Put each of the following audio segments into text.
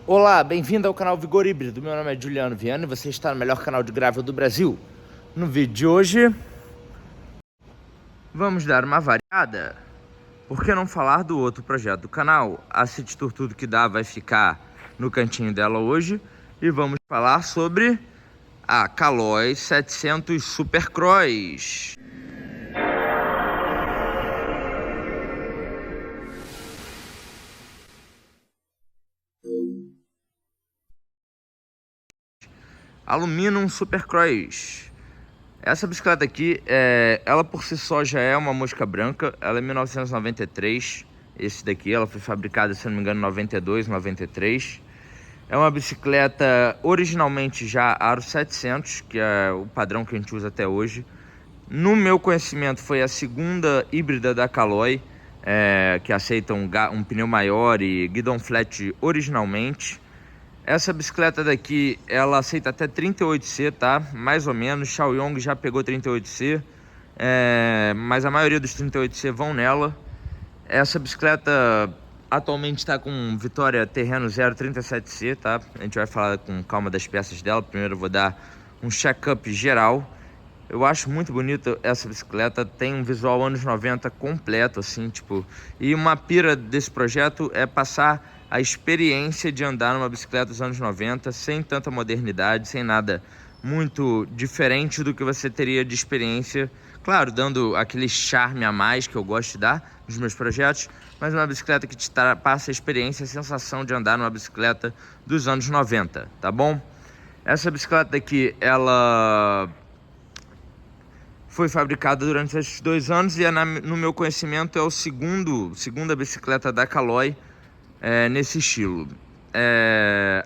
Olá, bem-vindo ao canal Vigor Híbrido. Meu nome é Juliano Viana e você está no melhor canal de gravel do Brasil. No vídeo de hoje, vamos dar uma variada. Por que não falar do outro projeto do canal? A City Tour Tudo Que Dá vai ficar no cantinho dela hoje. E vamos falar sobre a Caloi 700 Supercross. Aluminum Supercross. Essa bicicleta aqui, ela por si só já é uma mosca branca. Ela é 1993. Esse daqui, ela foi fabricada, se não me engano, em 92, 93. É uma bicicleta originalmente já Aro 700, que é o padrão que a gente usa até hoje. No meu conhecimento, foi a segunda híbrida da Caloi, que aceita um pneu maior e guidão flat originalmente. Essa bicicleta daqui, ela aceita até 38C, tá? Mais ou menos. Xiaoyong já pegou 38C, mas a maioria dos 38C vão nela. Essa bicicleta atualmente está com Vitória Terreno 037C, tá? A gente vai falar com calma das peças dela. Primeiro eu vou dar um check-up geral. Eu acho muito bonita essa bicicleta, tem um visual anos 90 completo, assim, tipo... E uma pira desse projeto é passar a experiência de andar numa bicicleta dos anos 90, sem tanta modernidade, sem nada muito diferente do que você teria de experiência. Claro, dando aquele charme a mais que eu gosto de dar nos meus projetos, mas uma bicicleta que te passa a experiência, a sensação de andar numa bicicleta dos anos 90, tá bom? Essa bicicleta daqui, ela foi fabricada durante esses 2 anos e no meu conhecimento é o segunda bicicleta da Caloi nesse estilo. É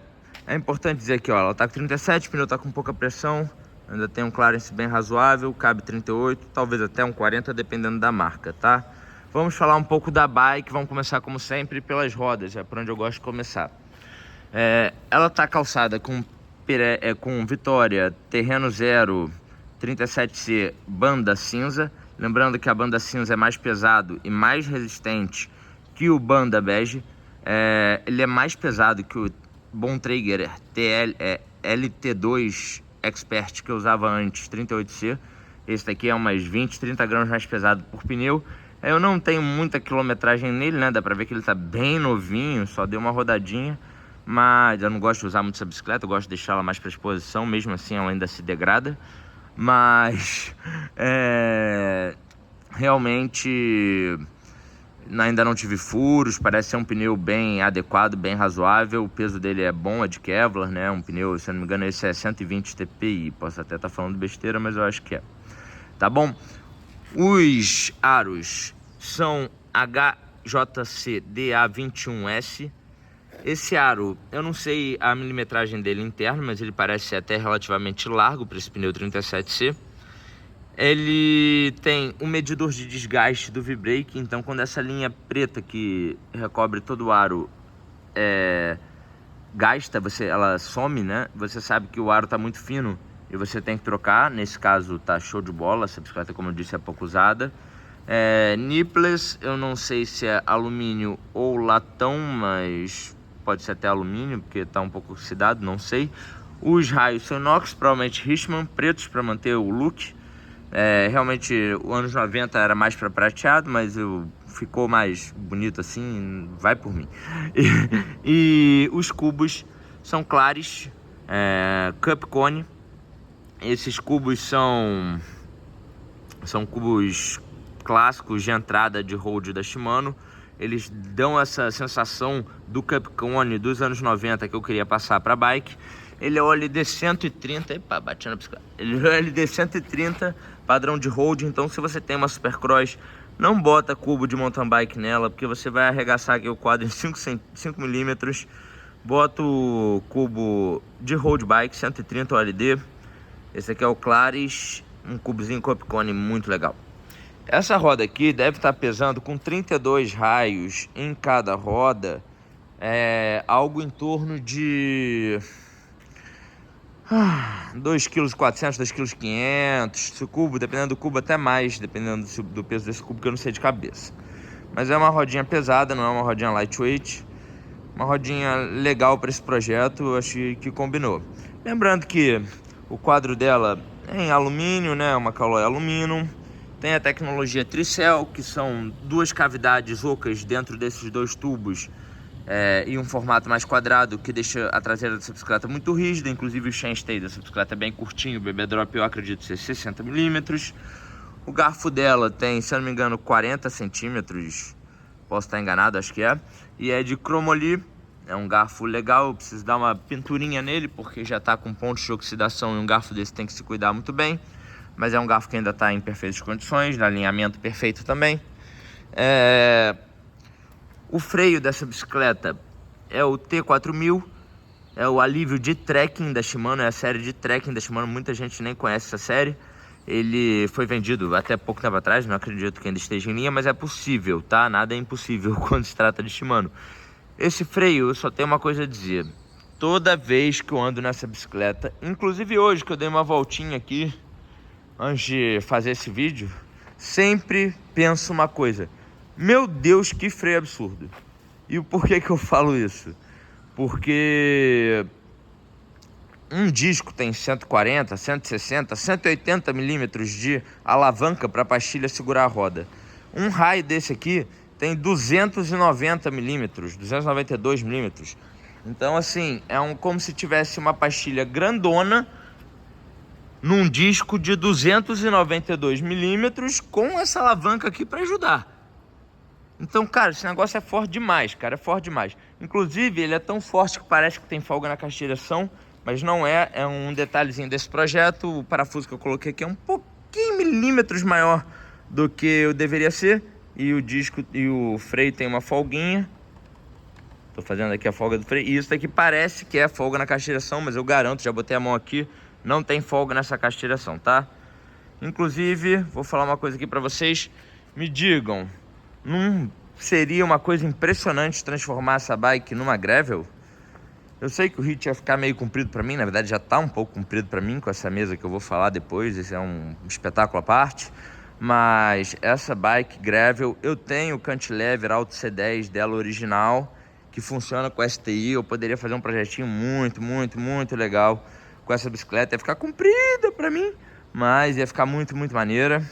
importante dizer que, ó, ela tá com 37, o pneu tá com pouca pressão, ainda tem um clearance bem razoável, cabe 38, talvez até um 40, dependendo da marca, tá? Vamos falar um pouco da bike, vamos começar como sempre pelas rodas, é por onde eu gosto de começar. Ela tá calçada com Vitória Terreno Zero 37C banda cinza. Lembrando que a banda cinza é mais pesado e mais resistente que o banda bege. Ele é mais pesado que o Bontrager LT2 Expert que eu usava antes, 38C. Esse daqui é umas 20, 30 gramas mais pesado por pneu. Eu não tenho muita quilometragem nele, né? Dá pra ver que ele tá bem novinho, só deu uma rodadinha. Mas eu não gosto de usar muito essa bicicleta, eu gosto de deixá-la mais para exposição, mesmo assim ela ainda se degrada. Mas realmente ainda não tive furos, parece ser um pneu bem adequado, bem razoável. O peso dele é bom, é de Kevlar, né? Um pneu, se eu não me engano, esse é 120 TPI. Posso até estar falando besteira, mas eu acho que é. Tá bom? Os aros são HJC DA21S. Esse aro, eu não sei a milimetragem dele interno, mas ele parece ser até relativamente largo para esse pneu 37C. Ele tem um medidor de desgaste do V-Brake, então quando essa linha preta que recobre todo o aro gasta, ela some, né? Você sabe que o aro está muito fino e você tem que trocar. Nesse caso tá show de bola, essa bicicleta, como eu disse, é pouco usada. Nipples, eu não sei se é alumínio ou latão, mas pode ser até alumínio, porque tá um pouco oxidado, não sei. Os raios são inox, provavelmente Richman, pretos para manter o look. Realmente, os anos 90 era mais para prateado, mas ficou mais bonito assim, vai por mim. E os cubos são claros, Cup Cone. Esses cubos são cubos clássicos de entrada de road da Shimano. Eles dão essa sensação do Cup Cone dos anos 90 que eu queria passar para bike. Ele é o LD 130, epa, bati na bicicleta. Ele é o LD 130, padrão de road. Então, se você tem uma Supercross, não bota cubo de mountain bike nela, porque você vai arregaçar aqui o quadro em 5 milímetros. Bota o cubo de road bike 130 OLD. Esse aqui é o Claris, um cubozinho Cup Cone muito legal. Essa roda aqui deve estar pesando com 32 raios em cada roda, algo em torno de 2,4 kg, 2,5 kg. Se o cubo, dependendo do cubo, até mais, dependendo do peso desse cubo, que eu não sei de cabeça. Mas é uma rodinha pesada, não é uma rodinha lightweight. Uma rodinha legal para esse projeto, eu achei que combinou. Lembrando que o quadro dela é em alumínio, né? Uma Caloi Aluminum. Tem a tecnologia Tricell, que são duas cavidades ocas dentro desses dois tubos, e um formato mais quadrado, que deixa a traseira dessa bicicleta muito rígida. Inclusive o chainstay dessa bicicleta é bem curtinho, o BB Drop eu acredito ser 60 milímetros. O garfo dela tem, se eu não me engano, 40 centímetros, posso estar enganado, acho que é. E é de Chromoly, é um garfo legal, eu preciso dar uma pinturinha nele, porque já está com pontos de oxidação e um garfo desse tem que se cuidar muito bem. Mas é um garfo que ainda está em perfeitas condições, no alinhamento perfeito também. O freio dessa bicicleta é o T4000, é o alívio de trekking da Shimano, é a série de trekking da Shimano, muita gente nem conhece essa série. Ele foi vendido até pouco tempo atrás, não acredito que ainda esteja em linha, mas é possível, tá? Nada é impossível quando se trata de Shimano. Esse freio, eu só tenho uma coisa a dizer. Toda vez que eu ando nessa bicicleta, inclusive hoje que eu dei uma voltinha aqui, antes de fazer esse vídeo, sempre penso uma coisa: meu Deus, que freio absurdo. E o porquê que eu falo isso? Porque um disco tem 140, 160, 180 milímetros de alavanca para a pastilha segurar a roda. Um raio desse aqui tem 290 milímetros, 292 milímetros. Então assim, como se tivesse uma pastilha grandona num disco de 292 milímetros com essa alavanca aqui para ajudar. Então, cara, esse negócio é forte demais, cara, é forte demais. Inclusive, ele é tão forte que parece que tem folga na caixa de direção, mas não é. É um detalhezinho desse projeto. O parafuso que eu coloquei aqui é um pouquinho milímetros maior do que eu deveria ser. E o disco e o freio tem uma folguinha. Tô fazendo aqui a folga do freio. E isso daqui parece que é folga na caixa de direção, mas eu garanto, já botei a mão aqui, não tem folga nessa caixa de direção, tá? Inclusive, vou falar uma coisa aqui pra vocês. Me digam, não seria uma coisa impressionante transformar essa bike numa gravel? Eu sei que o hit ia ficar meio comprido pra mim, na verdade já tá um pouco comprido pra mim com essa mesa que eu vou falar depois, esse é um espetáculo à parte. Mas essa bike gravel, eu tenho o cantilever Alto C10 dela original, que funciona com STI. Eu poderia fazer um projetinho muito legal com essa bicicleta. Ia ficar comprida pra mim, mas ia ficar muito maneira.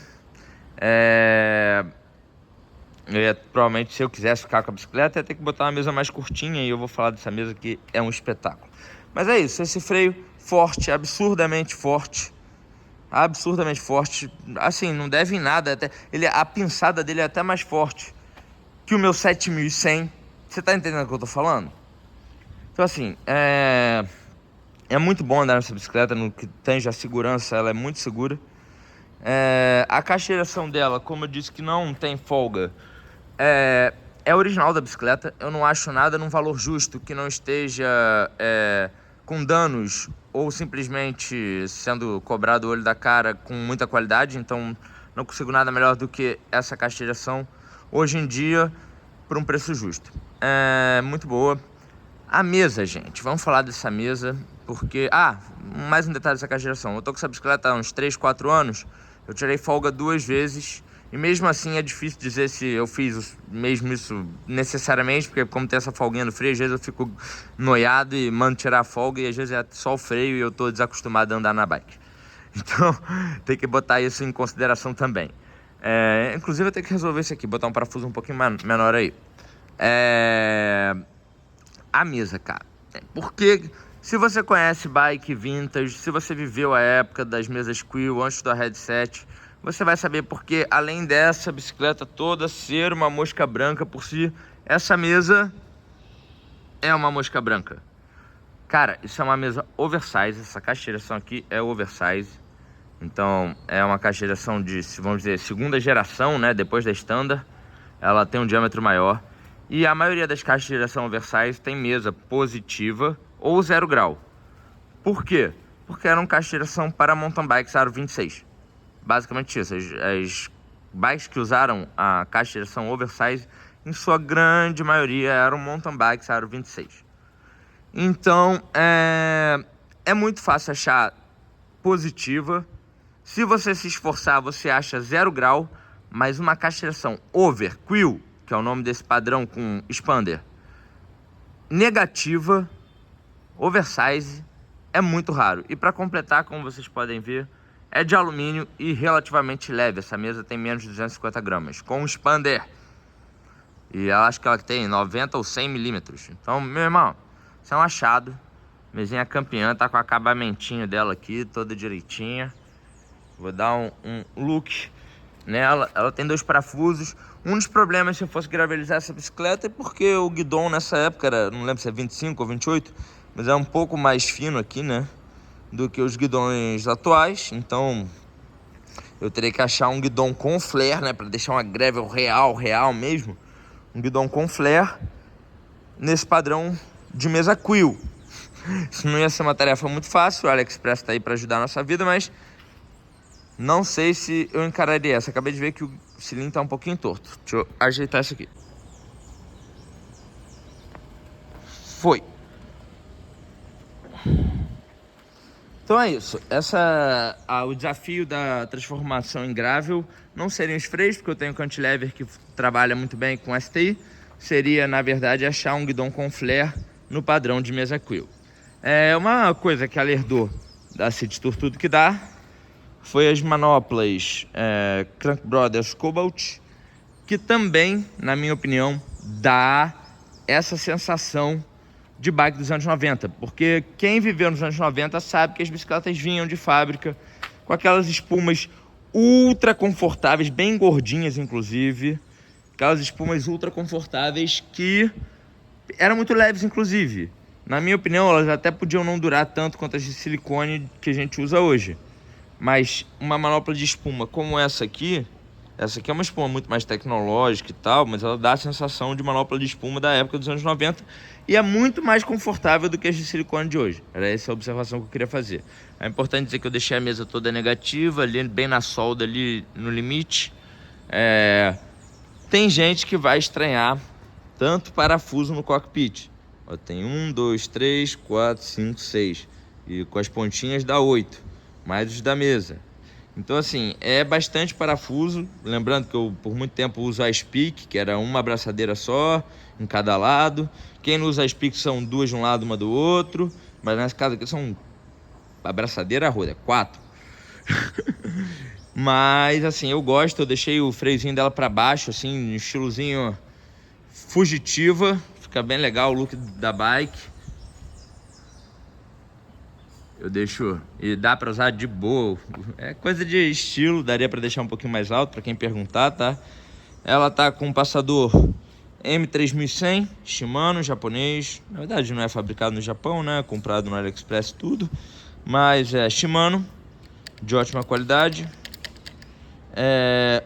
Provavelmente, se eu quisesse ficar com a bicicleta, ia ter que botar uma mesa mais curtinha. E eu vou falar dessa mesa que é um espetáculo. Mas é isso, esse freio forte, absurdamente forte. Absurdamente forte. Assim, não deve em nada. A pinçada dele é até mais forte que o meu 7100. Você tá entendendo o que eu tô falando? Então assim, é muito bom andar nessa bicicleta. No que tange a segurança, ela é muito segura. A caixa de direção dela, como eu disse que não tem folga, é original da bicicleta. Eu não acho nada num valor justo que não esteja com danos ou simplesmente sendo cobrado o olho da cara com muita qualidade. Então não consigo nada melhor do que essa caixa de direção hoje em dia por um preço justo. É muito boa. A mesa, gente, vamos falar dessa mesa, porque... mais um detalhe dessa caixa de direção. Eu tô com essa bicicleta há uns 3, 4 anos. Eu tirei folga 2 vezes. E mesmo assim é difícil dizer se eu fiz mesmo isso necessariamente, porque como tem essa folguinha no freio, às vezes eu fico noiado e mando tirar a folga, e às vezes é só o freio e eu tô desacostumado a andar na bike. Então tem que botar isso em consideração também. Inclusive eu tenho que resolver isso aqui, botar um parafuso um pouquinho menor aí. A mesa, cara. Porque se você conhece bike vintage, se você viveu a época das mesas Quill antes do headset, você vai saber porque, além dessa bicicleta toda ser uma mosca branca por si, essa mesa é uma mosca branca. Cara, isso é uma mesa oversize. Essa caixa de direção aqui é oversize. Então é uma caixa de direção de, vamos dizer, segunda geração, né? Depois da standard. Ela tem um diâmetro maior. E a maioria das caixas de direção oversize tem mesa positiva ou 0 grau. Por quê? Porque era uma caixa de direção para mountain bikes aro 26. Basicamente isso. As bikes que usaram a caixa de direção oversize, em sua grande maioria, eram mountain bikes aro 26. Então, é muito fácil achar positiva. Se você se esforçar, você acha 0 grau, mas uma caixa de direção over Quill, que é o nome desse padrão com expander, negativa, oversize, é muito raro. E para completar, como vocês podem ver, é de alumínio e relativamente leve. Essa mesa tem menos de 250 gramas, com um expander. E eu acho que ela tem 90 ou 100 milímetros. Então, meu irmão, isso é um achado. Mesinha campeã, tá com o acabamentinho dela aqui, toda direitinha. Vou dar um look nela. Ela tem 2 parafusos. Um dos problemas se eu fosse gravelizar essa bicicleta é porque o guidão nessa época era, não lembro se é 25 ou 28, mas é um pouco mais fino aqui, né, do que os guidões atuais. Então eu teria que achar um guidão com flare, né, para deixar uma gravel real mesmo. Um guidão com flare nesse padrão de mesa Quill. Isso não ia ser uma tarefa muito fácil. O AliExpress tá aí para ajudar a nossa vida, mas não sei se eu encararia essa. Acabei de ver que o cilindro tá um pouquinho torto. Deixa eu ajeitar isso aqui. Foi. Então é isso. O desafio da transformação em gravel não seriam os freios, porque eu tenho um cantilever que trabalha muito bem com STI. Seria, na verdade, achar um guidão com flare no padrão de mesa Quill. Uma coisa que alertou da City Tour Tudo Que Dá foi as manoplas Crank Brothers Cobalt, que também, na minha opinião, dá essa sensação de bike dos anos 90, porque quem viveu nos anos 90 sabe que as bicicletas vinham de fábrica com aquelas espumas ultra confortáveis, bem gordinhas inclusive, aquelas espumas ultra confortáveis que eram muito leves inclusive. Na minha opinião, elas até podiam não durar tanto quanto as de silicone que a gente usa hoje, mas uma manopla de espuma como essa aqui é uma espuma muito mais tecnológica e tal, mas ela dá a sensação de manopla de espuma da época dos anos 90 e é muito mais confortável do que as de silicone de hoje. Era essa a observação que eu queria fazer. É importante dizer que eu deixei a mesa toda negativa, ali bem na solda, ali no limite. Tem gente que vai estranhar tanto parafuso no cockpit. Ó, tem 1, 2, 3, 4, 5, 6. E com as pontinhas dá 8, mais os da mesa. Então assim, é bastante parafuso. Lembrando que eu por muito tempo uso a Speak, que era uma abraçadeira só em cada lado. Quem não usa a Speak são 2 de um lado, uma do outro. Mas nesse caso aqui são abraçadeira roda, 4. Mas assim, eu gosto. Eu deixei o freiozinho dela pra baixo, assim, estilozinho fugitiva. Fica bem legal o look da bike. Eu deixo, e dá pra usar de boa. É coisa de estilo, daria pra deixar um pouquinho mais alto pra quem perguntar, tá? Ela tá com um passador M3100 Shimano, japonês. Na verdade não é fabricado no Japão, né? Comprado no AliExpress tudo, mas é Shimano, de ótima qualidade.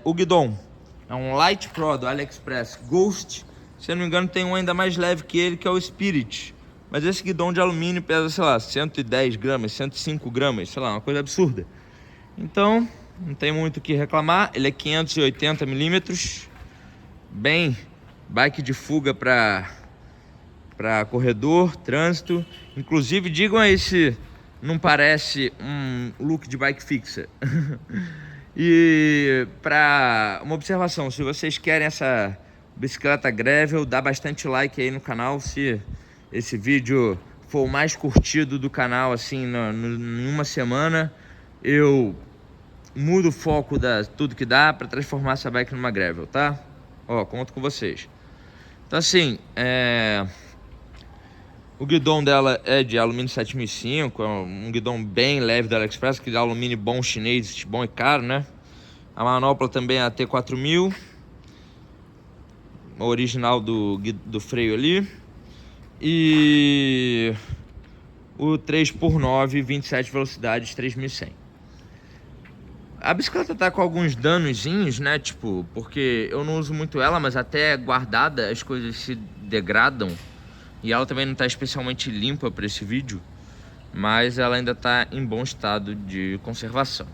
O guidão é um Light Pro do AliExpress Ghost. Se eu não me engano tem um ainda mais leve que ele, que é o Spirit. Mas esse guidão de alumínio pesa, sei lá, 110 gramas, 105 gramas, sei lá, uma coisa absurda. Então, não tem muito o que reclamar. Ele é 580 milímetros. Bem, bike de fuga para corredor, trânsito. Inclusive, digam aí se não parece um look de bike fixa. E para uma observação, se vocês querem essa bicicleta gravel, dá bastante like aí no canal. Se esse vídeo for o mais curtido do canal, assim, em uma semana, eu mudo o foco da Tudo Que Dá para transformar essa bike numa gravel, tá? Ó, conto com vocês. Então assim, o guidão dela é de alumínio 7005, é um guidão bem leve da AliExpress, que dá alumínio bom chinês, bom e caro, né? A manopla também é a T4000, a original do freio ali. E o 3x9, 27 velocidades, 3100. A bicicleta tá com alguns danozinhos, né? Tipo, porque eu não uso muito ela, mas até guardada as coisas se degradam. E ela também não tá especialmente limpa para esse vídeo, mas ela ainda tá em bom estado de conservação.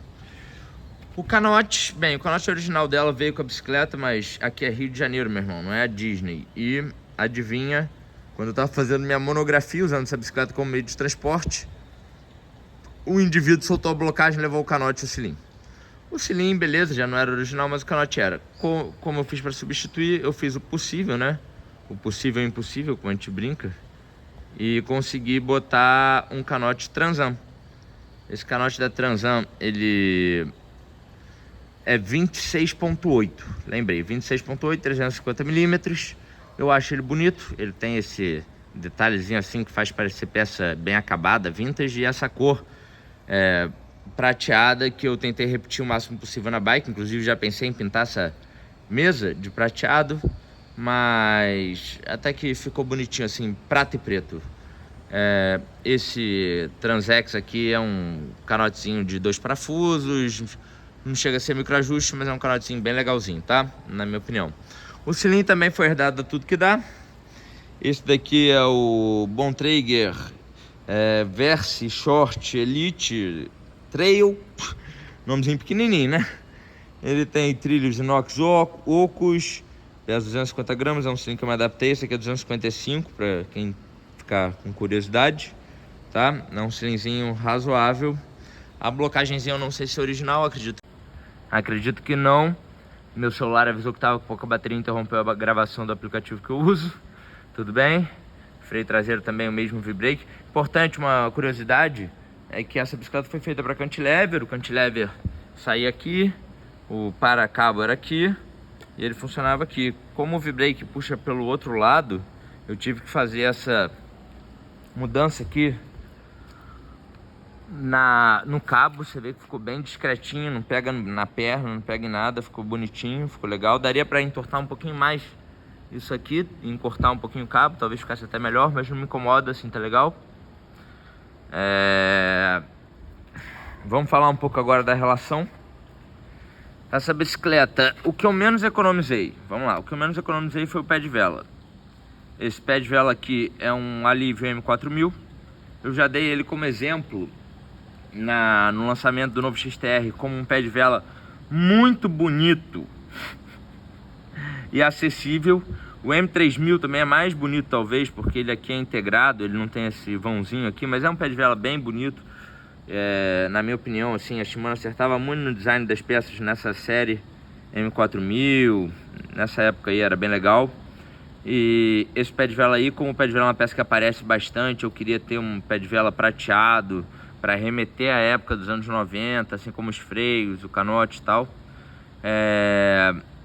O canote, bem, o canote original dela veio com a bicicleta, mas aqui é Rio de Janeiro, meu irmão, não é a Disney. E adivinha, quando eu tava fazendo minha monografia usando essa bicicleta como meio de transporte, o indivíduo soltou a blocagem e levou o canote e o cilindro. O cilindro, beleza, já não era original, mas o canote era. Como eu fiz para substituir, eu fiz o possível, né? O possível é impossível, como a gente brinca. e consegui botar um canote Trans-Am. Esse canote da Trans-Am, ele é 26.8, lembrei, 26.8, 350mm. Eu acho ele bonito, ele tem esse detalhezinho assim que faz parecer peça bem acabada, vintage, e essa cor prateada que eu tentei repetir o máximo possível na bike. Inclusive já pensei em pintar essa mesa de prateado, mas até que ficou bonitinho assim, prata e preto. Esse Transex aqui é um canotezinho de 2 parafusos, não chega a ser microajuste, mas é um canotezinho bem legalzinho, tá? Na minha opinião. O cilindro também foi herdado a tudo que dá. Esse daqui é o Bontrager Versi Short Elite Trail, nomezinho pequenininho, né? Ele tem trilhos de inox ocos, pesa 250 gramas, é um cilindro que eu me adaptei. Esse aqui é 255, para quem ficar com curiosidade, tá? É um cilindrinho razoável. A blocagemzinha eu não sei se é original, acredito que não. Meu celular avisou que tava com pouca bateria, interrompeu a gravação do aplicativo que eu uso. Tudo bem. Freio traseiro também, o mesmo V-brake. Importante, uma curiosidade, é que essa bicicleta foi feita para cantilever. O cantilever saía aqui, o para-cabo era aqui e ele funcionava aqui. Como o V-brake puxa pelo outro lado, eu tive que fazer essa mudança aqui no cabo. Você vê que ficou bem discretinho, não pega na perna, não pega em nada, ficou bonitinho, ficou legal. Daria para entortar um pouquinho mais isso aqui, encurtar um pouquinho o cabo, talvez ficasse até melhor, mas não me incomoda, assim, tá legal. Vamos falar um pouco agora da relação. Essa bicicleta, o que eu menos economizei, vamos lá, o que eu menos economizei foi o pé de vela. Esse pé de vela aqui é um Alivio M4000. Eu já dei ele como exemplo no lançamento do novo XTR como um pé de vela muito bonito e acessível. O M3000 também é mais bonito talvez, porque ele aqui é integrado, ele não tem esse vãozinho aqui, mas é um pé de vela bem bonito. Na minha opinião, assim, a Shimano acertava muito no design das peças nessa série M4000, nessa época aí era bem legal. E esse pé de vela aí, como o pé de vela é uma peça que aparece bastante, eu queria ter um pé de vela prateado para remeter à época dos anos 90, assim como os freios, o canote e tal.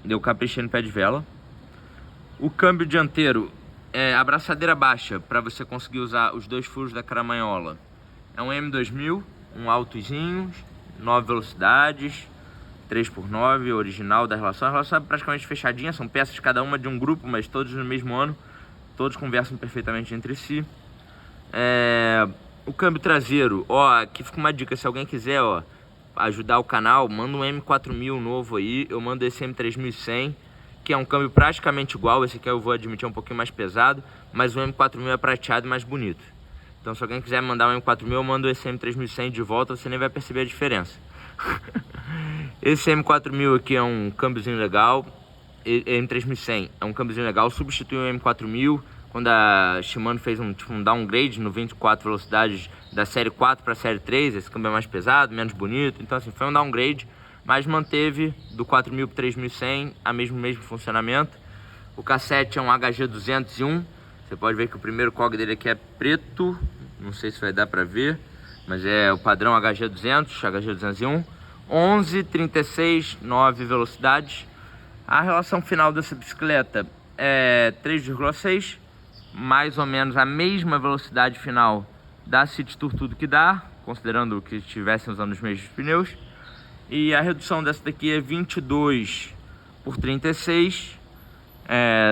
Eu caprichei no pé de vela. O câmbio dianteiro é abraçadeira baixa, para você conseguir usar os 2 furos da caramanhola. É um M2000, um altozinho, 9 velocidades, 3x9, original da relação. A relação é praticamente fechadinha, são peças cada uma de um grupo, mas todos no mesmo ano. Todos conversam perfeitamente entre si. O câmbio traseiro, ó, aqui fica uma dica, se alguém quiser, ó, ajudar o canal, manda um M4000 novo aí. Eu mando esse M3100, que é um câmbio praticamente igual. Esse aqui eu vou admitir um pouquinho mais pesado, mas o M4000 é prateado e mais bonito. Então se alguém quiser mandar um M4000, eu mando esse M3100 de volta, você nem vai perceber a diferença. Esse M4000 aqui é um câmbiozinho legal. M3100 é um câmbiozinho legal, substituiu o M4000 quando a Shimano fez um downgrade no 24 velocidades da série 4 para a série 3. Esse câmbio é mais pesado, menos bonito, então assim, foi um downgrade, mas manteve do 4000 para 3100 a mesmo funcionamento. O cassete é um HG201. Você pode ver que o primeiro cog dele aqui é preto, não sei se vai dar para ver, mas é o padrão HG200, HG201. 11, 36, 9 velocidades. A relação final dessa bicicleta é 3,6, mais ou menos a mesma velocidade final da City Tour Tudo Que Dá, considerando que estivessem usando os mesmos pneus. E a redução dessa daqui é 22 por 36,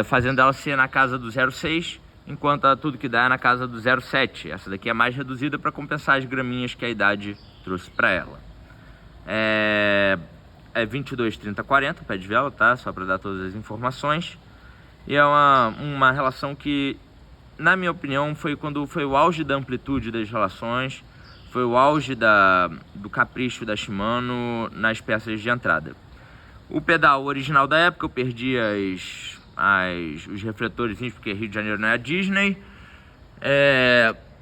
fazendo ela ser na casa do 0,6, enquanto a Tudo Que Dá é na casa do 0,7. Essa daqui é mais reduzida para compensar as graminhas que a idade trouxe para ela. É 22, 30, 40 pé de vela, tá? Só para dar todas as informações. E é uma relação que, na minha opinião, foi quando foi o auge da amplitude das relações, foi o auge do capricho da Shimano nas peças de entrada. O pedal original da época, eu perdi os refletores, porque Rio de Janeiro não é a Disney.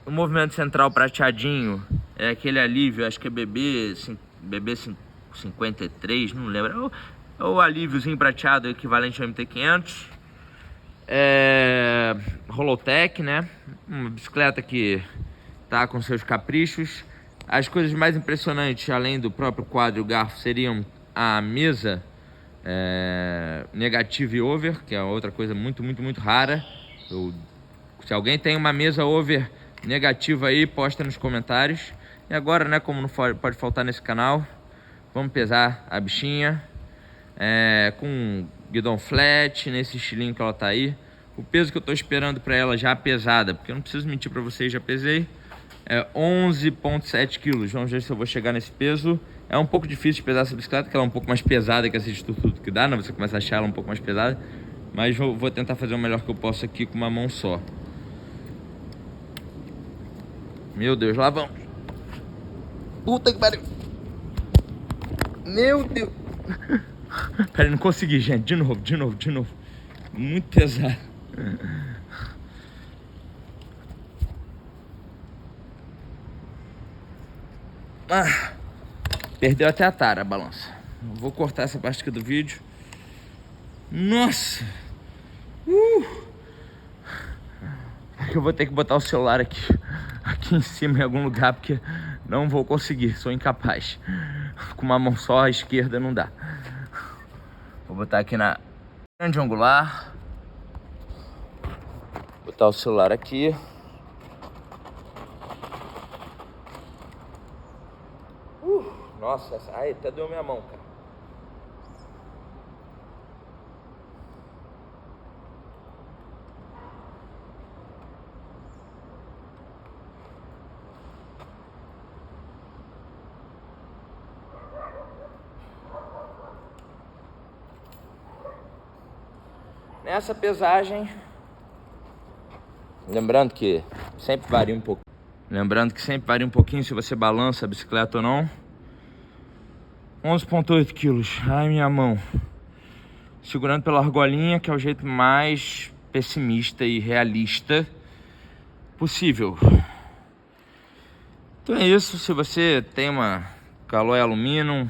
O movimento central prateadinho é aquele Alívio, acho que é BB 53, não lembro. É o alíviozinho prateado equivalente ao MT500. Holotech, né? Uma bicicleta que tá com seus caprichos. As coisas mais impressionantes, além do próprio quadro e o garfo, seriam a mesa negative over, que é outra coisa muito rara. Se alguém tem uma mesa over negativa aí, posta nos comentários. E agora, né, como não pode faltar nesse canal, vamos pesar a bichinha com guidão flat, nesse estilinho que ela tá aí. O peso que eu tô esperando pra ela já pesada, porque eu não preciso mentir pra vocês, já pesei, é 11,7 quilos. Vamos ver se eu vou chegar nesse peso. É um pouco difícil de pesar essa bicicleta, porque ela é um pouco mais pesada que essa de tudo que dá, né? Você começa a achar ela um pouco mais pesada. Mas vou tentar fazer o melhor que eu posso aqui com uma mão só. Meu Deus, lá vamos. Puta que pariu. Meu Deus. Peraí, não consegui, gente. De novo. Muito pesado. Perdeu até a tara a balança. Vou cortar essa parte aqui do vídeo. Nossa. Eu vou ter que botar o celular aqui em cima em algum lugar, porque não vou conseguir, sou incapaz. Com uma mão só, a esquerda não dá. Vou botar aqui na grande angular. Botar o celular aqui. Nossa, ai, até doeu minha mão, cara. Nessa pesagem, lembrando que sempre varia um pouco. Se você balança a bicicleta ou não. 11,8 quilos. Ai, minha mão. Segurando pela argolinha, que é o jeito mais pessimista e realista possível. Então é isso. Se você tem uma Caloi Aluminum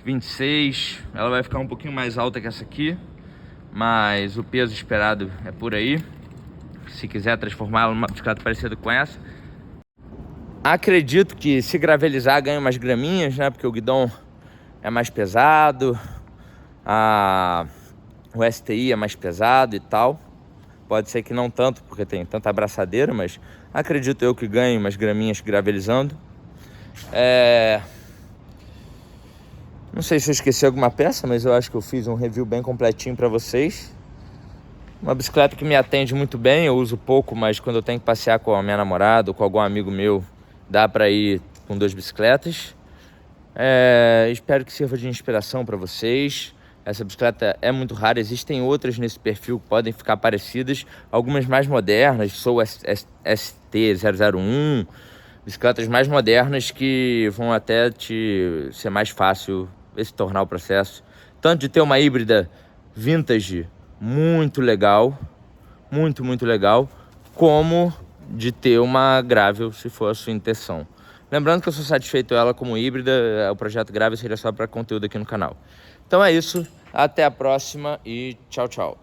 26, ela vai ficar um pouquinho mais alta que essa aqui, mas o peso esperado é por aí. Se quiser transformá-la numa bicicleta parecida com essa, acredito que se gravelizar ganha umas graminhas, né? Porque o guidão é mais pesado, o STI é mais pesado e tal. Pode ser que não tanto, porque tem tanta abraçadeira, mas acredito eu que ganhe umas graminhas gravelizando. Não sei se eu esqueci alguma peça, mas eu acho que eu fiz um review bem completinho pra vocês. Uma bicicleta que me atende muito bem, eu uso pouco, mas quando eu tenho que passear com a minha namorada ou com algum amigo meu, dá pra ir com 2 bicicletas. Espero que sirva de inspiração para vocês. Essa bicicleta é muito rara, existem outras nesse perfil que podem ficar parecidas, algumas mais modernas, Sou ST001, bicicletas mais modernas que vão até ser mais fácil se tornar o processo, tanto de ter uma híbrida vintage muito legal, muito legal, como de ter uma gravel, se for a sua intenção. Lembrando que eu sou satisfeito ela como híbrida, o projeto Gravel seria só para conteúdo aqui no canal. Então é isso, até a próxima e tchau.